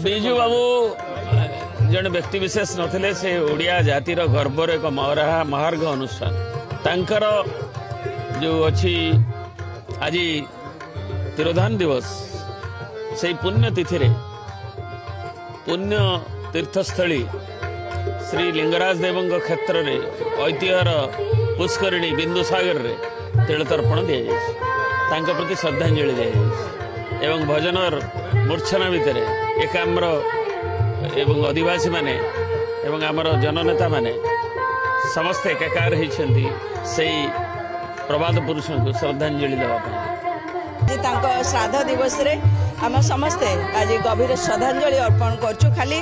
बिजू बाबू जन व्यक्ति विशेष नथिले से ओडिया जातिर गर्वर एक महार्घ अनुष्ठान तांकर जो अच्छी आज तिरोधान दिवस से पुण्य तिथि रे पुण्य तीर्थस्थली श्री लिंगराज देव क्षेत्र में ऐतिह्यर पुष्करिणी बिंदुसागर रे तिलतर्पण दि जाए प्रति श्रद्धांजलि दि जाए भजनर मूर्छना भितर एकाम्र एवं आदिवासी माने एवं आमर जननेता माने समस्ते एकाकार होती से प्रभात पुरुष को श्रद्धांजलि देवा श्राद्ध दिवस रे आम समस्ते आज गभीर श्रद्धांजलि अर्पण करछु। खाली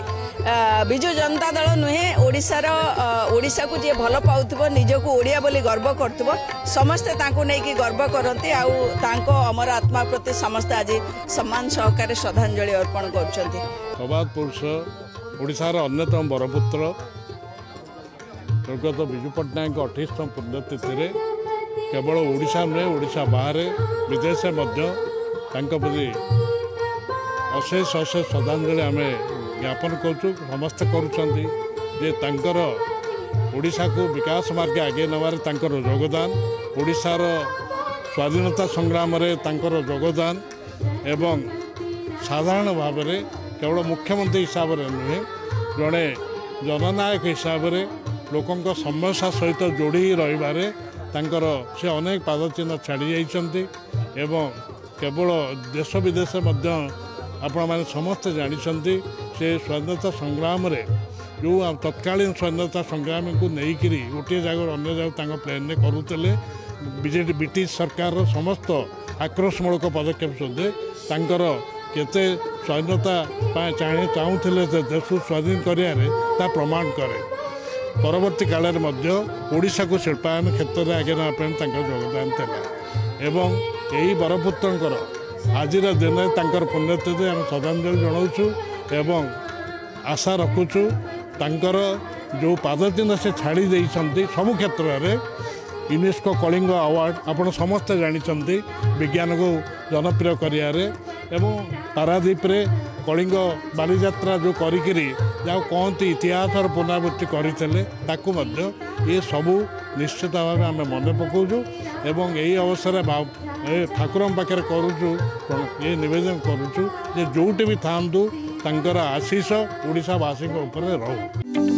विजु जनता दल नुहे ओडिशा को जी भल पाउथबो निजको ओडिया बोली गर्व करथबो समस्ते तांको नै कि गर्व करंती आउ तांको अमर आत्मा प्रति समस्ते आज सम्मान सहकारे श्रद्धांजलि अर्पण करछंती। प्रभात पुरुष ओडिशार अन्यतम बरपुत्र स्वर्गत विजु पट्टनायक 28तम पुण्यतिथि केवल ओडिशा में ओडिशा बाहर विदेश प्रति अशेष अशेष श्रद्धांजलि आम ज्ञापन करूँ समस्ते कर ओडिशा को विकास मार्ग आगे नबार योगदान ओडिशार स्वाधीनता संग्राम रे तांकर योगदान एवं साधारण भाव में केवल मुख्यमंत्री हिसाब से नुहे जड़े जननायक हिसाब से लोकों समस्या सहित जोड़ी रही से अनेक पादचिन्ह छाड़ी जाइछन्ति एवं केवल देश विदेश आपण मैंने समस्ते जानते से स्वाधीनता संग्राम रे जो तत्कालीन स्वाधीनता संग्राम को लेकिन गोटे जगह अन्य जगह प्लेन में करुले बीजेडी ब्रिटिश सरकार समस्त आक्रोशमूलक पदक्षेप सदे केते स्वाधीनता चाहूले देश स्वाधीन कर प्रमाण करे परवर्ती काल ओडिशा को शिल्पायन क्षेत्र में आगे नापी योगदान था एवं यही बरपुत्र आज दिन में पुण्यतिथि आम श्रद्धांजलि जनाऊँ एवं आशा रखुचु तांकर जो पादचिन्ह से छाड़ी देइछन्ति सबु क्षेत्र में यूनेस्को कलिंग अवार्ड आपण समस्ते जानते विज्ञान को जनप्रिय करियारे एवं पारादीप रे कलिंग बालीजात्रा जो करिकिरी जाओ कहती इतिहास पुनरावृत्ति करते ये सबू निश्चित भाव आम मन पकाऊँ एवं यही अवसर ठाकुर पाखे करुचु ये निवेदन करुचु जे जोटी भी था आशीष ओडिशावासी ऊपर रहू।